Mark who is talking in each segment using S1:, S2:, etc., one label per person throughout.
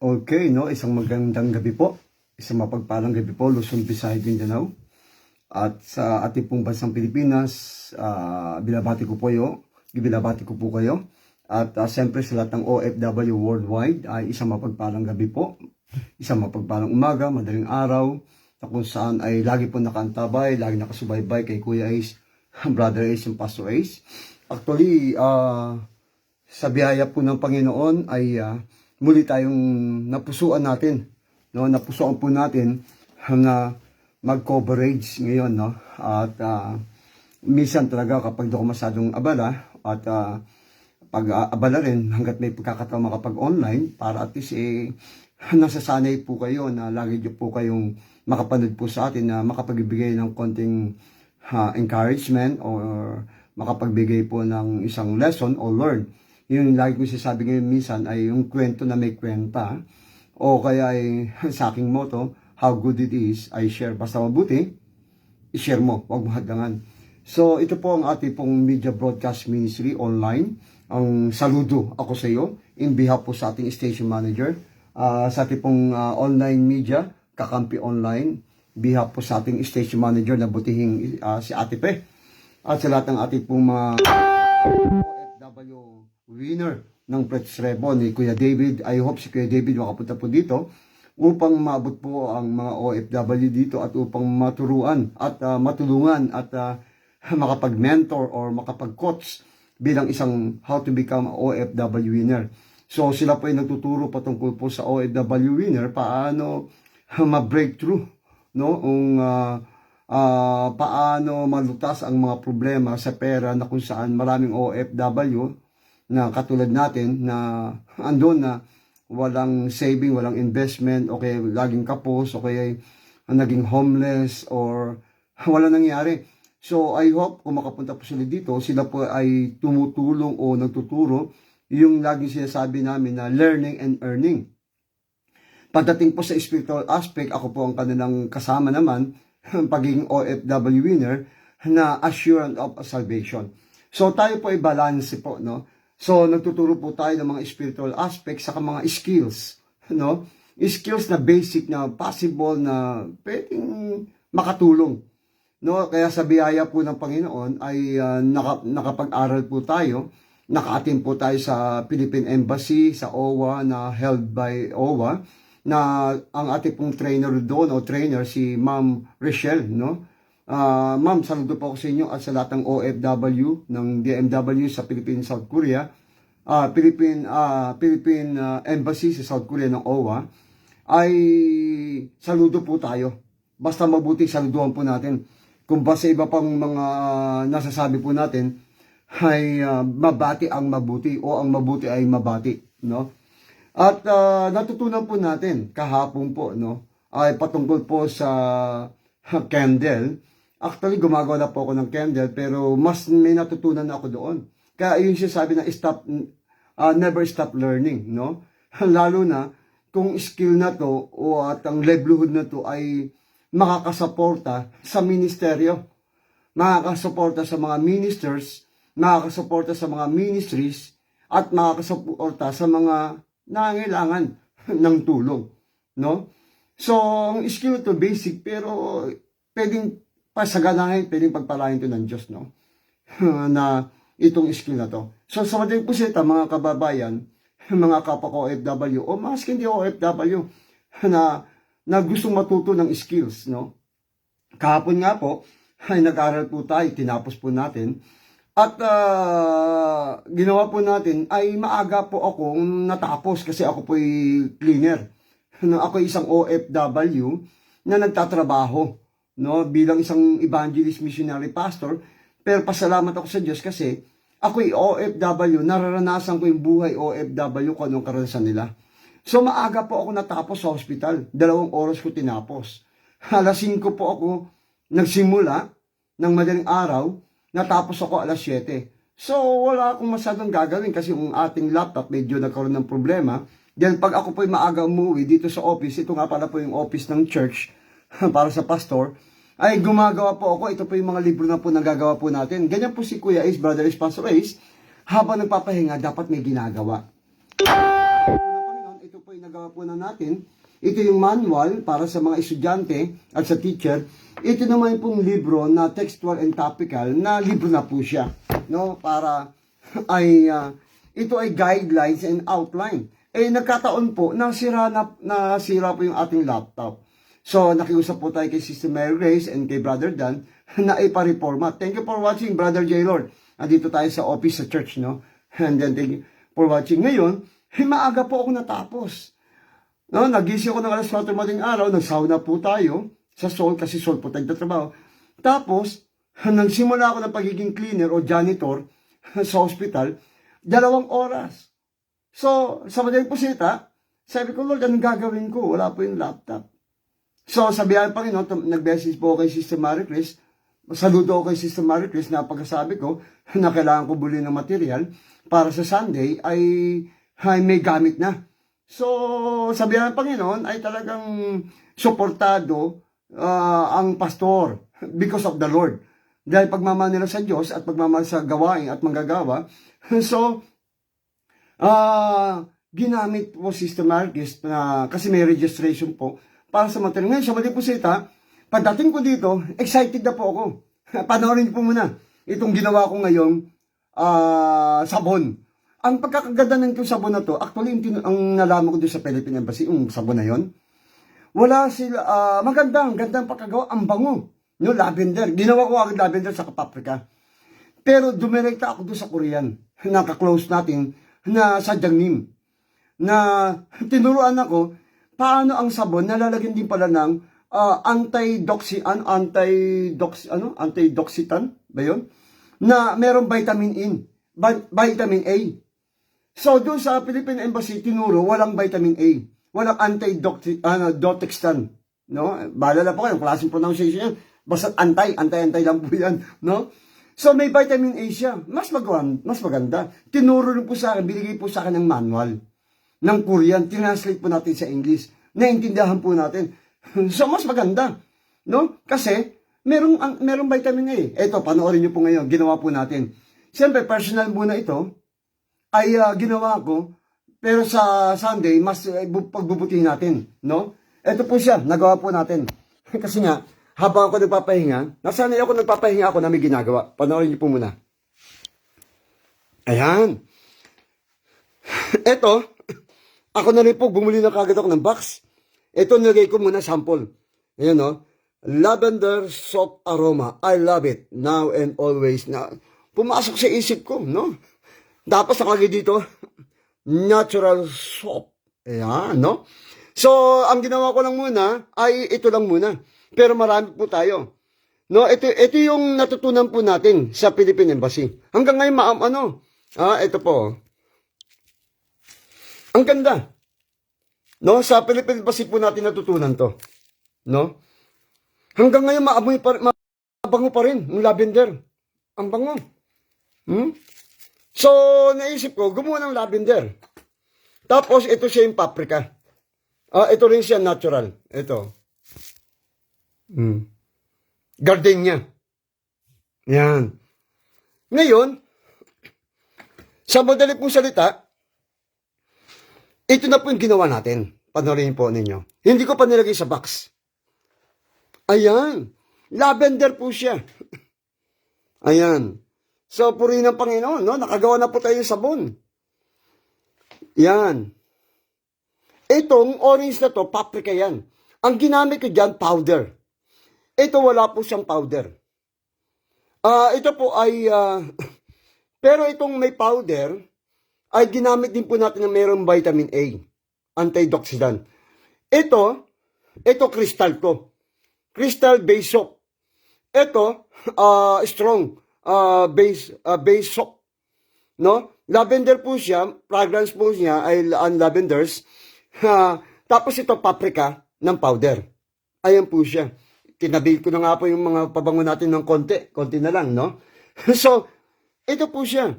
S1: Okay, no, isang magandang gabi po. Isang mapagpalang gabi po, Luzon, Visayas, Mindanao. At sa ating pong bansang Pilipinas, binabati ko po kayo. At siyempre sa lahat ng OFW worldwide ay isang mapagpalang gabi po. Isang mapagpalang umaga, madaling araw, na kung saan ay lagi po nakaantabay, lagi nakasubaybay kay Kuya Ace, Brother Ace, and Pastor Ace. Actually, sa biyaya po ng Panginoon ay muli tayong napusuan natin, no? Napusuan po natin na mag-coverage ngayon, no? At minsan talaga kapag di ako masyadong abala at pag abala rin hanggat may pagkakataon makapag-online para at least nasasanay po kayo na lagi po kayong makapanood po sa atin na makapagbigay ng konting encouragement or makapagbigay po ng isang lesson or learn. Yung lagi ko sinasabi ngayon minsan ay yung kwento na may kwenta o kaya ay sa aking motto, how good it is, I share. Basta mabuti, i-share mo, huwag mo hadlangan. So ito po ang ating pong media broadcast ministry online. Ang saludo ako sa iyo in behalf po sa ating station manager, sa ating pong online media, Kakampi Online, behalf po sa ating station manager na butihing si Ate Pe. At sa lahat ng ating pong mga OFW winner ng Pretz Rebon ni Kuya David. I hope si Kuya David makapunta po dito upang maabot po ang mga OFW dito at upang maturuan at matulungan at makapag-mentor or makapag-coach bilang isang how to become OFW winner. So sila po ay nagtuturo patungkol po sa OFW winner paano ma-breakthrough, no? Paano malutas ang mga problema sa pera na kung saan maraming OFW na katulad natin na andun na walang saving, walang investment, o kaya laging kapos, o kaya naging homeless, or wala nangyari. So I hope kung makapunta po sila dito, sila po ay tumutulong o nagtuturo yung laging sinasabi namin na learning and earning. Pagdating po sa spiritual aspect, ako po ang kanilang kasama naman, pagiging OFW winner na assurance of salvation. So tayo po ay balance po, no? So, nagtuturo po tayo ng mga spiritual aspects sa mga skills, no? Skills na basic na possible na pwedeng makatulong, no? Kaya sa biyaya po ng Panginoon ay nakapag-aral po tayo, naka-attend po tayo sa Philippine Embassy, sa OWA na held by OWA, na ang ating pong trainer doon o trainer si Ma'am Rochelle, no? Ma'am, saludo po ako sa inyo at sa lahat ng OFW ng DMW sa Philippines, South Korea, Philippine Embassy sa South Korea ng OWA, ay saludo po tayo. Basta mabuti, saluduhan po natin. Kung ba sa iba pang mga nasasabi po natin, ay mabati ang mabuti o ang mabuti ay mabati, no? At natutunan po natin kahapon po, no? Ay patungkol po sa candle. Actually, gumagawa na po ako ng candle, pero mas may natutunan na ako doon. Kaya yung sinasabi na never stop learning, no? Lalo na kung skill na to o at ang livelihood na to ay makakasuporta sa ministeryo, makakasuporta sa mga ministers, makakasuporta sa mga ministries, at makakasuporta sa mga nangangailangan ng tulong, no? So, ang skill to basic, pero pwedeng pasaganahin, pwedeng pagpalain to ng Diyos, no? Na itong skill na to. So, sa madaling po sila, mga kababayan, mga kapwa ko OFW, o mas hindi OFW, na gustong matuto ng skills, no? Kahapon nga po, ay nag-aral po tayo, tinapos po natin, at ginawa po natin, ay maaga po akong natapos kasi ako po ay cleaner. Ako ay isang OFW na nagtatrabaho, no, bilang isang evangelist missionary pastor, pero pasalamat ako sa Diyos kasi ako'y OFW, nararanasan ko yung buhay OFW kung anong karanasan nila. So maaga po ako natapos sa hospital, 2 oras ko tinapos. Alas 5 po ako nagsimula ng madaling araw, natapos ako alas 7. So wala akong masyadong gagawin kasi yung ating laptop medyo nagkaroon ng problema. Then pag ako po'y maaga umuwi dito sa office, ito nga pala po yung office ng church para sa pastor, ay gumagawa po ako. Ito po yung mga libro na po nagagawa po natin. Ganyan po si Kuya Ace, Brother Ace, Pastor Ace, habang nagpapahinga, dapat may ginagawa. Ito po yung nagawa po na natin. Ito yung manual para sa mga estudyante at sa teacher. Ito naman pong libro na textual and topical na libro na po siya. No? Para ay ito ay guidelines and outline. Nagkataon po nasira po yung ating laptop. So, nakiusap po tayo kay Sister Mary Grace and kay Brother Dan na ipa-reformat. Thank you for watching, Brother J. Lord. Andito tayo sa office sa church, no? And then, thank you for watching. Ngayon, maaga po ako natapos. No? Nagising ako ng alas 4 mating araw, nag-sauna po tayo sa Sol, kasi Sol po trabaho. Tapos, nagsimula ako ng pagiging cleaner o janitor sa hospital, 2 oras. So, sa madaling pusita, sabi ko, Lord, anong gagawin ko? Wala po yung laptop. So, sabihan pa rin, no, nag-message po ako kay Sister Mary Chris. Saludo ako kay Sister Mary Chris na pagkasabi ko na kailangan ko buli ng material para sa Sunday ay may gamit na. So, sabihan ng Panginoon ay talagang suportado ang pastor because of the Lord. Dahil pagmamahal nila sa Diyos at pagmamahal sa gawain at manggagawa. So, ginamit po Sister Mary Chris na kasi may registration po para sa material. Ngayon, sa mali po sita, pagdating ko dito, excited na po ako. Panoorin po muna itong ginawa ko ngayong sabon. Ang pagkakaganda ng itong sabon na to, actually, ang nalaman ko doon sa Philippine Embassy, yung sabon na yon, wala sila, magandang pagkagawa, ang bango. No, lavender. Ginawa ko agad lavender sa paprika. Pero dumirekta ako doon sa Korean, naka-close natin, na sa Jiangnim, na tinuruan ako, paano ang sabon nalalagyan din pala ng antidoxitan ba yun? Na merong vitamin A. So doon sa Philippine Embassy tinuro walang vitamin A, walang antidoxitan, no? Balala po kayo klaseng pronunciation yan. Basta antay lang po yan, no? So may vitamin A siya. Mas maganda. Tinuro rin po sa akin, binigay po sa akin ng manual ng Korean, tinranslate po natin sa English. Naintindihan po natin. So, mas maganda. No? Kasi, merong vitamin A. Ito, panoorin nyo po ngayon. Ginawa po natin. Siyempre, personal muna ito. Ay ginawa ko. Pero sa Sunday, mas pagbubutihin natin. No? Ito po siya. Nagawa po natin. Kasi nga, habang ako nagpapahinga, nasanay ako nagpapahinga ako na may ginagawa. Panoorin nyo po muna. Ayan. Ito, ako na rin po, bumuli na kagad ako ng box. Ito, nilagay ko muna sample. Ayan, no? Lavender soap aroma. I love it. Now and always. Na, pumasok sa isip ko, no? Tapos nakalagay dito, natural soap. Ayan, no? So, ang ginawa ko lang muna, ay ito lang muna. Pero marami po tayo. No? Ito yung natutunan po natin sa Philippine Embassy. Hanggang ngayon, ito po. Ang ganda. No, sa Philippine Embassy po natin natutunan to. No? Hanggang ngayon mabango pa rin yung lavender. Ang bango. So, naisip ko, gumawa ng lavender. Tapos, ito siya yung paprika. Ito rin siya natural. Ito. Gardenia. Yan. Ngayon, sa madali pong salita, ito na po yung ginawa natin. Panoorin po ninyo. Hindi ko pa nilagay sa box. Ayan. Lavender po siya. Ayan. So, purihin ng Panginoon, no? Nakagawa na po tayo ng sabon. Yan. Itong orange na to, paprika yan. Ang ginamit ko dyan, powder. Ito, wala po siyang powder. Ito po ay, pero itong may powder, ay ginamit din po natin na mayroong vitamin A, antioxidant. Ito crystal ko. Crystal base soap. Ito, strong base soap. No? Lavender po siya, fragrance po niya ay lavenders. Tapos ito, paprika ng powder. Ayan po siya. Tinabil ko na nga po yung mga pabango natin ng konti na lang, no? So, ito po siya.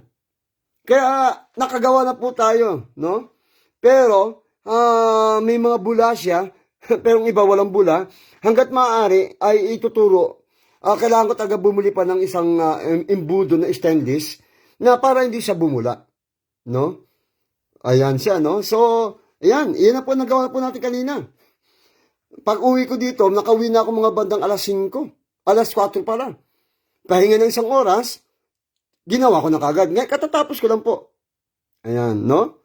S1: Kaya nakagawa na po tayo, no? Pero may mga bula siya, pero yung iba walang bula. Hanggat maaari ay ituturo. Kailangan ko taga bumuli pa ng isang imbudo na stainless na para hindi siya bumula, no? Ayan siya, no? So, Ayan, iyan na po nagawa po natin kanina. Pag uwi ko dito, nakauwi na ako mga bandang alas 5. Alas 4 pala. Pahinga ng isang oras, ginawa ko na kagad. Ngayon, katatapos ko lang po. Ayan, no?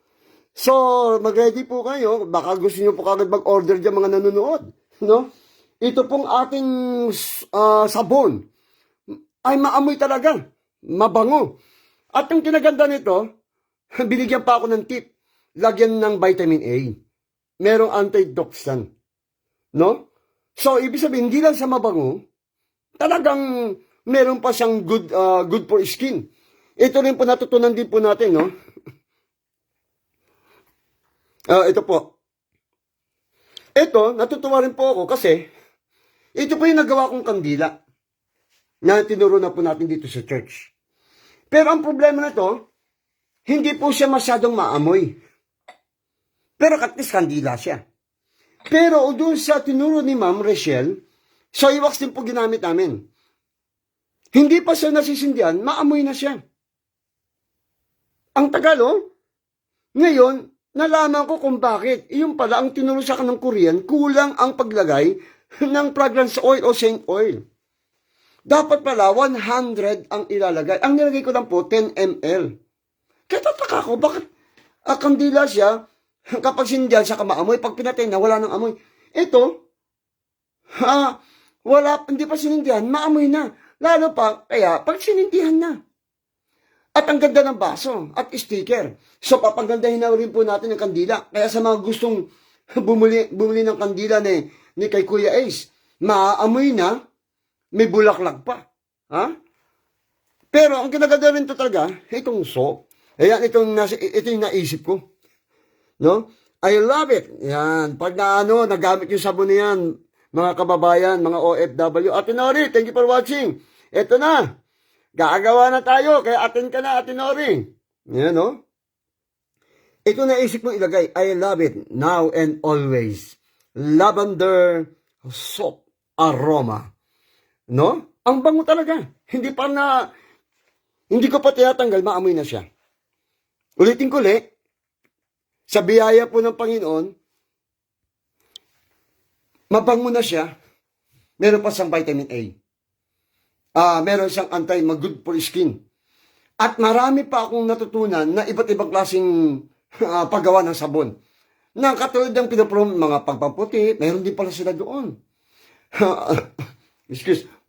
S1: So, mag-ready po kayo. Baka gusto nyo po kagad mag-order dyan mga nanonood. No? Ito pong ating sabon ay maamoy talaga. Mabango. At ang kinaganda nito, binigyan pa ako ng tip. Lagyan ng vitamin A. Merong antioxidant. No? So, ibig sabihin, hindi lang sa mabango, talagang meron pa siyang good for skin. Ito rin po natutunan din po natin, no? Ito po. Ito, natutuwa rin po ako kasi ito po yung nagawa kong kandila na tinuro na po natin dito sa church. Pero ang problema na to, hindi po siya masyadong maamoy. Pero at least kandila siya. Pero doon sa tinuro ni Ma'am Rachel, soy wax din po ginamit namin. Hindi pa siya nasisindihan, maamoy na siya. Ang tagal, oh. Ngayon, nalaman ko kung bakit. Iyon pala, ang tinuro sa akin ng Korean, kulang ang paglagay ng fragrance oil o scent oil. Dapat pala, 100 ang ilalagay. Ang nilagay ko lang po, 10 ml. Kaya tataka ko, bakit kandila siya, kapag sindihan siya maamoy, pag pinatay na, wala nang amoy. Ito, hindi pa sinindihan, maamoy na. Lalo pa, kaya, pag sinindihan na. At ang ganda ng baso, at sticker. So, papagandahin na rin po natin ang kandila. Kaya sa mga gustong bumili ng kandila ni kay Kuya Ace, maaamoy na, may bulaklak pa. Ha? Pero, ang kinaganda rin ito talaga, itong soap. Ayan, ito yung naisip ko. No? I love it. Yan. Pag nagamit yung sabon niyan, mga kababayan, mga OFW. Ate Nori, thank you for watching. Ito na. Gagawa na tayo. Kaya atin ka na, Ate Nori. Yan, no? Ito naisip mo ilagay. I love it. Now and always. Lavender soap aroma. No? Ang bango talaga. Hindi ko pa tinatanggal, maamoy na siya. Ulitin ko ulit. Sa biyaya po ng Panginoon, mabango na siya, meron pa siyang vitamin A. Meron siyang good for skin. At marami pa akong natutunan na iba't ibang klaseng paggawa ng sabon. Na katulad ng pinaprom, mga pagpaputi, meron din pala sila doon.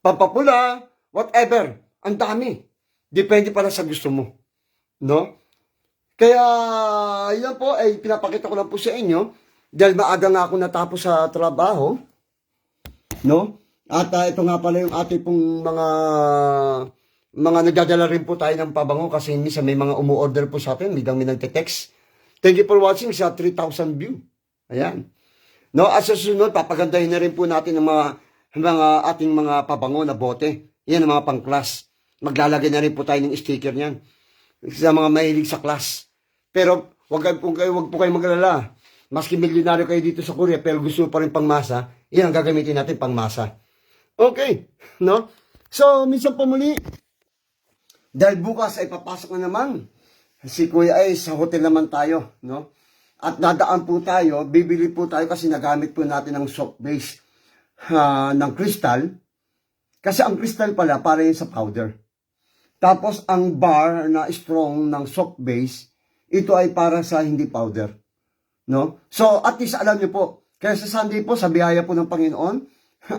S1: Pampapula, whatever. Ang dami. Depende pala sa gusto mo. No? Kaya, yan po, ay pinapakita ko lang po sa inyo, dahil maaga nga ako natapos sa trabaho, no? At ito nga pala yung ating pong mga nagdadala rin po tayo ng pabango kasi minsan may mga umu-order po sa atin, may nagte-text. Thank you for watching sa 3,000 view. Ayan. No, at sa susunod, papagandahin na rin po natin ang mga ating mga pabango na bote. Yan ang mga pang-class. Maglalagay na rin po tayo ng sticker niyan sa mga mahilig sa class. Pero wag po kayo mag-alala. Maski milyonaryo kayo dito sa Korea pero gusto pa rin pangmasa, yan ang gagamitin natin pangmasa. Okay, no? So, minsan po muli, dahil bukas ay papasok na naman si Kuya ay sa hotel naman tayo, no? At dadaan po tayo, bibili po tayo kasi nagamit po natin ng soap base ng crystal. Kasi ang crystal pala para yun sa powder. Tapos, ang bar na strong ng soap base, ito ay para sa hindi powder. No? So, at least alam niyo po, kaya sa Sunday po, sa biyaya po ng Panginoon,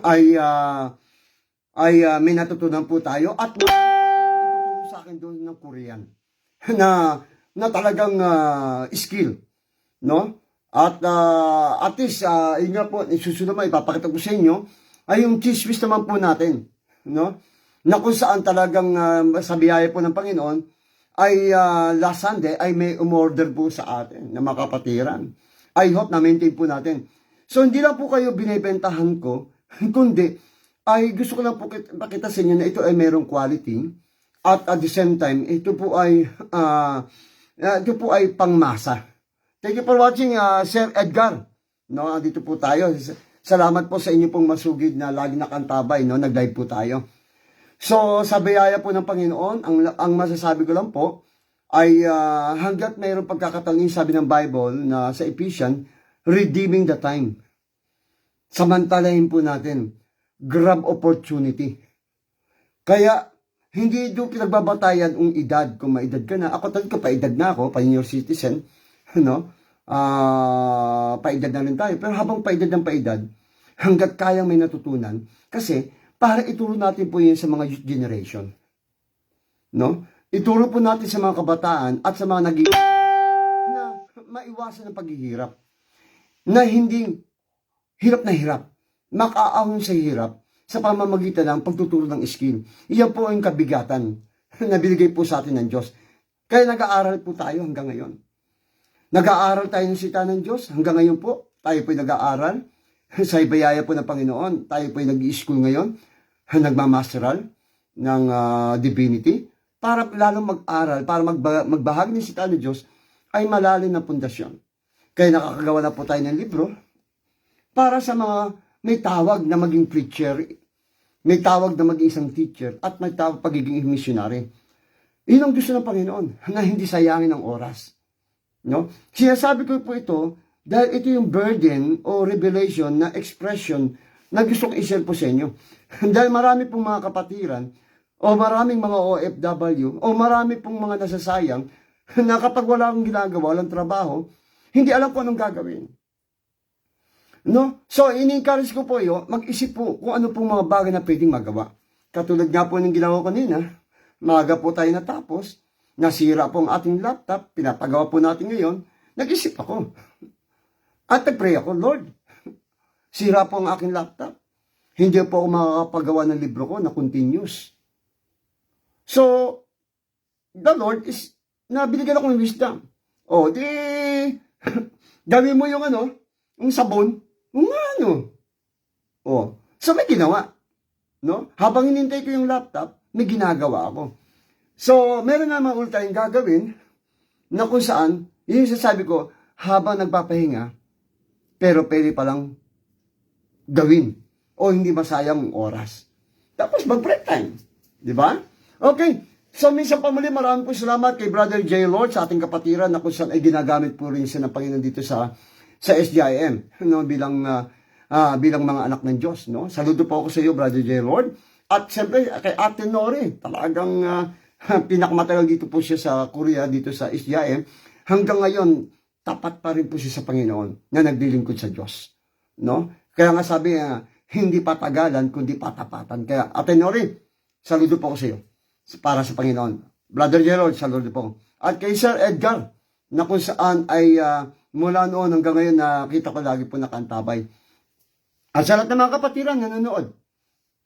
S1: ay may natutunan po tayo. At ito po sa akin doon ng Korean, na talagang skill. No? At least, yun nga po, susunod naman, ipapakita ko sa inyo, ay yung chismis naman po natin. No? Na kung saan talagang sa biyaya po ng Panginoon, ay last Sunday ay may umorder po sa atin na mga kapatiran. I hope na maintain po natin. So hindi lang po kayo binibentahan ko, kundi ay gusto ko lang po pakita sa inyo na ito ay mayroong quality at the same time ito po ay pangmasa. Thank you for watching, Sir Edgar. No, dito po tayo. Salamat po sa inyo pong masugid na lagi nakantabay, no, nag-live po tayo. So, sa biyaya po ng Panginoon, ang masasabi ko lang po, ay hanggat mayroong pagkakataon, sabi ng Bible na sa Ephesians, redeeming the time. Samantalahin po natin. Grab opportunity. Kaya, hindi doon pinagbabatayan ang edad. Kung maedad ka na. Ako talaga, paedad na ako, pa-senior citizen. No? Paedad na rin tayo. Pero habang paedad ng paedad, hanggat kayang may natutunan. Kasi, para ituro natin po yun sa mga youth generation. No? Ituro po natin sa mga kabataan at sa mga na maiwasan ang paghihirap. Na hindi hirap na hirap. Makaahon sa hirap sa pamamagitan ng pagtuturo ng skill. Iyan po ang kabigatan na binigay po sa atin ng Diyos. Kaya nag-aaral po tayo hanggang ngayon. Nag-aaral tayo ng sita ng Diyos hanggang ngayon po. Tayo po'y nag-aaral. Sa ibayaya po ng Panginoon, tayo po'y nag-i-school ngayon. Nagmamasteral ng divinity. Para lalong mag-aral, para magbahagi ng sita ng Diyos, ay malalim na pundasyon. Kaya nakakagawa na po tayo ng libro para sa mga may tawag na maging preacher, may tawag na maging isang teacher, at may tawag pagiging missionary. Yun ang gusto ng Panginoon, na hindi sayangin ang oras. No? Sinasabi ko po ito, dahil ito yung burden o revelation na expression na gusto kong i-share po sa inyo. Dahil marami pong mga kapatiran, o maraming mga OFW, o marami pong mga nasasayang, na kapag wala akong ginagawa, walang trabaho, hindi alam po anong gagawin. No? So, ini-encourage ko po yun, mag-isip po kung ano pong mga bagay na pwedeng magawa. Katulad nga po ng ginawa ko kanina, maaga po tayo natapos, nasira po ang ating laptop, pinapagawa po natin ngayon, nag-isip ako. At nag-pray ako, Lord, sira po ang aking laptop. Hindi po ako makakapagawa ng libro ko na continuous. So, the Lord is, nabinigyan ako ng wisdom. O, di, gawin mo yung yung sabon, so may ginawa. No? Habang hinintay ko yung laptop, may ginagawa ako. So, meron na mga ultayong gagawin na kung saan, yun yung sasabi ko, habang nagpapahinga, pero pwede palang gawin o hindi masayang oras. Tapos mag-break time. Di ba? Okay. So, minsan pa muli, maraming po salamat kay Brother J. Lord sa ating kapatiran na kung saan ay ginagamit po rin siya ng Panginoon dito sa SGIM, no, bilang mga anak ng Diyos, no. Saludo po ako sa iyo, Brother J. Lord. At siyempre kay Ate Nori, talagang pinakamatagal dito po siya sa Korea, dito sa SGIM. Hanggang ngayon, tapat pa rin po siya sa Panginoon na naglilingkod sa Diyos, no. Kaya nga sabi hindi patagalan kundi patapatan. Kaya Ate Nori, saludo po ako sa iyo para sa Panginoon. Brother J. Lord, saludo po. At kay Sir Edgar, na kung saan ay mula noon hanggang ngayon nakita ko lagi po nakantabay. At sa lahat ng mga kapatiran na nanonood,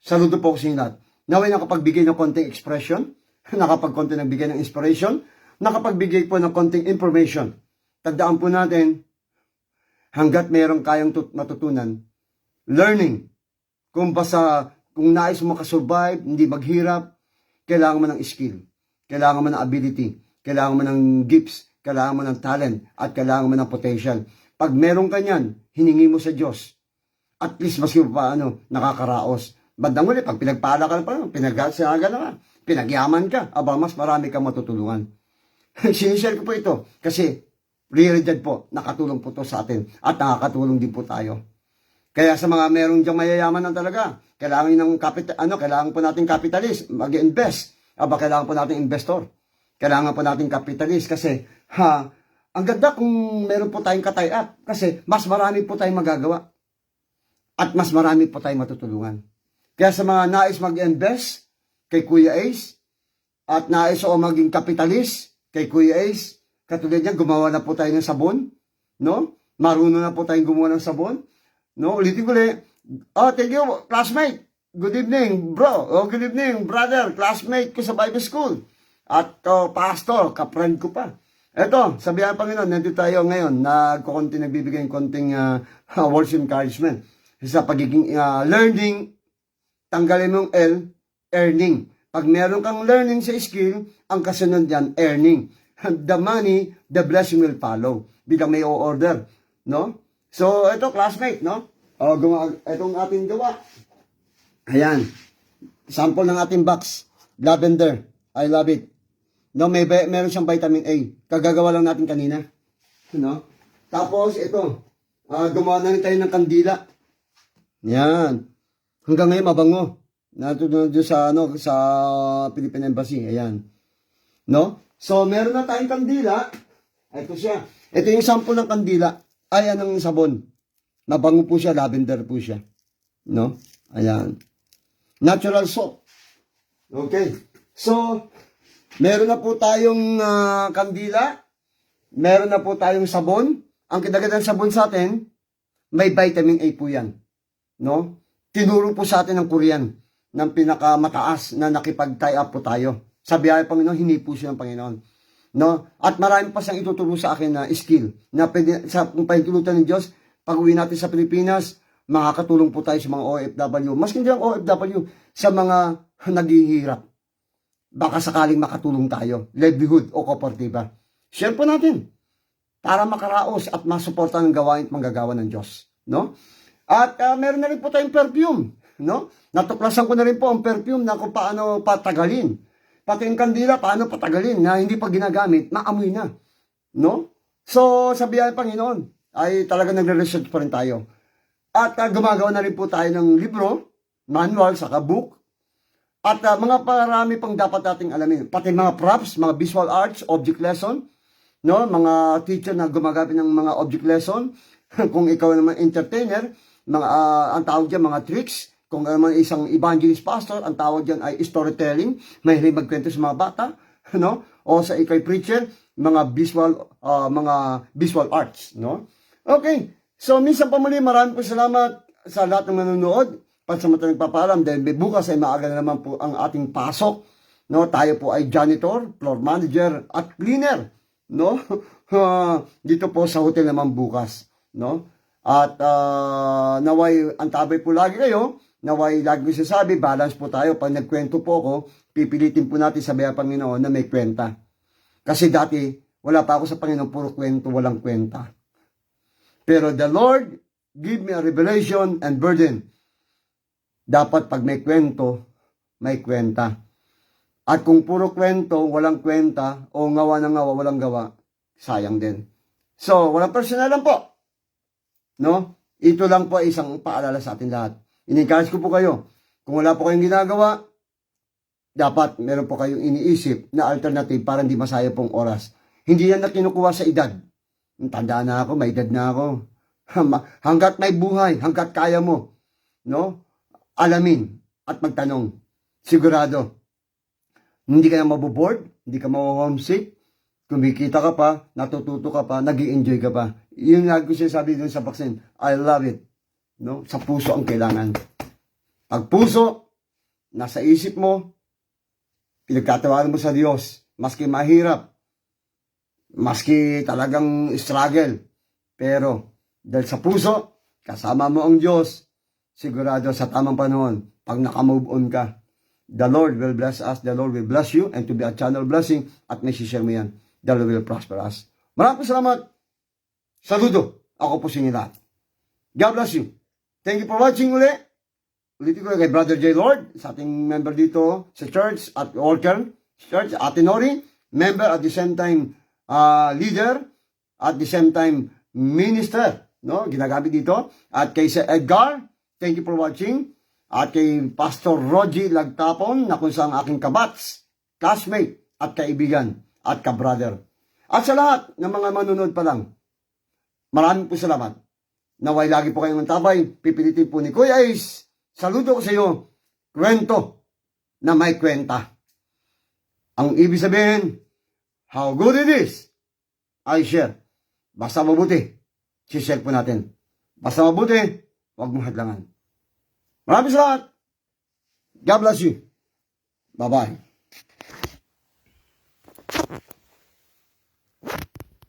S1: saludo po ko sa inyo lahat. Naway nakapagbigay ng konting expression, nakapagkonting nagbigay ng inspiration, nakapagbigay po ng konting information. Tandaan po natin, hanggat mayroong kayang matutunan, learning. Kung nais mo makasurvive, hindi maghirap, kailangan mo ng skill, kailangan mo ng ability, kailangan mo ng gifts, kailangan mo ng talent, at kailangan mo ng potential. Pag meron ka niyan, hiningi mo sa Diyos. At least maski pa nakakaraos. Bandang uli, pag pinagpala ka na pa, pinagsaga na, pinagyaman ka, mas marami kang matutulungan. Sinishare ko po ito kasi realidad po, nakatulong po to sa atin at nakakatulong din po tayo. Kaya sa mga merong diyang mayayaman na talaga, kailangan ng kailangan po nating capitalist, mag-invest. Kailangan po nating investor. Kailangan po nating capitalist kasi ang ganda kung meron po tayong katay-up kasi mas marami po tayong magagawa at mas marami po tayong matutulungan. Kaya sa mga nais mag-invest kay Kuya Ace at nais o maging capitalist kay Kuya Ace, katulad niyan, gumawa na po tayo ng sabon, no? Marunong na po tayong gumawa ng sabon, no? Ulitin ko ulit. Thank you, classmate. Good evening, bro. Good evening, brother, classmate ko sa Bible School. At pastor, ka-friend ko pa. Eto, sabihan Panginoon, nandito tayo ngayon, nagbibigay ng konting words of encouragement. Sa pagiging learning, tanggalin mong L, earning. Pag meron kang learning sa skill, ang kasunod yan, earning. The money, the blessing will follow. Bilang may order, no? So, ito, classmate, no? Itong ating gawa. Ayan. Sample ng ating box. Lavender. I love it. No, meron siyang vitamin A. Kagagawa lang natin kanina. No? Tapos, ito. Gumawa na rin tayo ng kandila. Yan. Hanggang ngayon, mabango. Natutunan doon sa, sa Philippine Embassy. Ayan. No? So, meron na tayong kandila. Ito siya. Ito yung sample ng kandila. Ayan ang sabon. Mabango po siya, lavender po siya. No? Ayan. Natural soap. Okay. So, meron na po tayong kandila. Meron na po tayong sabon. Ang kidagad ng sabon sa atin, may vitamin A po yan. No? Tinuro po sa atin ng Korean ng pinakamataas na nakipag-tie up po tayo. Sa biyaya Panginoon, hinipo siya ng Panginoon. No? At marami pa siyang ituturo sa akin na skill na pwede, kung pahintulutan ng Diyos, pag uwi natin sa Pilipinas, makakatulong po tayo sa mga OFW. Mas hindi ang OFW, sa mga naghihirap. Baka sakaling makatulong tayo. Livelihood o kooperativa. Share po natin para makaraos at masuportan ng gawain at manggagawa ng Diyos. No? At meron na rin po tayong perfume. No? Natuklasan ko na rin po ang perfume na kung paano patagalin. Pati yung kandila, paano patagalin na hindi pa ginagamit, maamoy na. No? So, sa biyaya Panginoon, ay talaga nagre-research pa rin tayo. At gumagawa na rin po tayo ng libro, manual, saka book. At mga parami pang dapat nating alamin. Pati mga props, mga visual arts, object lesson. No? Mga teacher na gumagamit ng mga object lesson. Kung ikaw naman entertainer, mga, ang tawag dyan, mga tricks. Kung naman isang evangelist pastor, ang tawag dyan ay storytelling. Mahilig magkwento sa mga bata. No? O sa ikay preacher, mga visual arts. No? Okay. So, minsan pa muli, maraming po salamat sa lahat ng nanonood. Pansamantala nagpapaalam dahil bukas ay maaga na naman po ang ating pasok. No? Tayo po ay janitor, floor manager, at cleaner. No? Dito po sa hotel naman bukas. No? At naway, antabay po lagi kayo. Naway, lagi ko sasabi, balance po tayo. Pag nagkwento po ako, pipilitin po natin sa biyaya Panginoon na may kwenta. Kasi dati, wala pa ako sa Panginoon, puro kwento, walang kwenta. Pero the Lord give me a revelation and burden. Dapat pag may kwento, may kwenta. At kung puro kwento, walang kwenta, o ngawa na ngawa, walang gawa, sayang din. So, walang personalan po. No? Ito lang po ay isang paalala sa atin lahat. In-encourage ko po kayo. Kung wala po kayong ginagawa, dapat meron po kayong iniisip na alternative para hindi masaya pong oras. Hindi yan na kinukuha sa edad. Tanda na ako, may edad na ako. Hanggat may buhay, hanggat kaya mo, no? Alamin at magtanong. Sigurado, hindi ka na maboboard, hindi ka ma-homesick, kumikita ka pa, natututo ka pa, nag-i-enjoy ka pa. Yun nga ko sinasabi dun sa vaccine. I love it. No? Sa puso ang kailangan. Pag puso, nasa isip mo, pinagkatawanan mo sa Diyos, maski mahirap, maski talagang struggle, pero dahil sa puso, kasama mo ang Diyos, sigurado sa tamang panahon, pag nakamove on ka, the Lord will bless us, the Lord will bless you, and to be a channel blessing, at may share mo yan, the Lord will prosper us. Maraming salamat. Saludo. Ako po sa inyo lahat. God bless you. Thank you for watching uli. Ulitin ko kay Brother J. Lord, sa ating member dito sa church at worker, church, Ate Nori, member at the same time leader, at the same time minister, no? Ginagamit dito. At kay Sir Edgar, thank you for watching. At kay Pastor Rogie Lagtapon, na kung saan aking kabats, classmate, at kaibigan, at kabrother. At sa lahat ng mga manunod pa lang, maraming po salamat. Naway lagi po kayong mantabay, pipilitin po ni Kuya Ace. Saludo ko sa iyo, kwento na may kwenta. Ang ibig sabihin, how good it is, I share. Basta mabuti, share po natin. Basta mabuti, huwag mong hadlangan. Maraming salamat. God bless you. Bye-bye.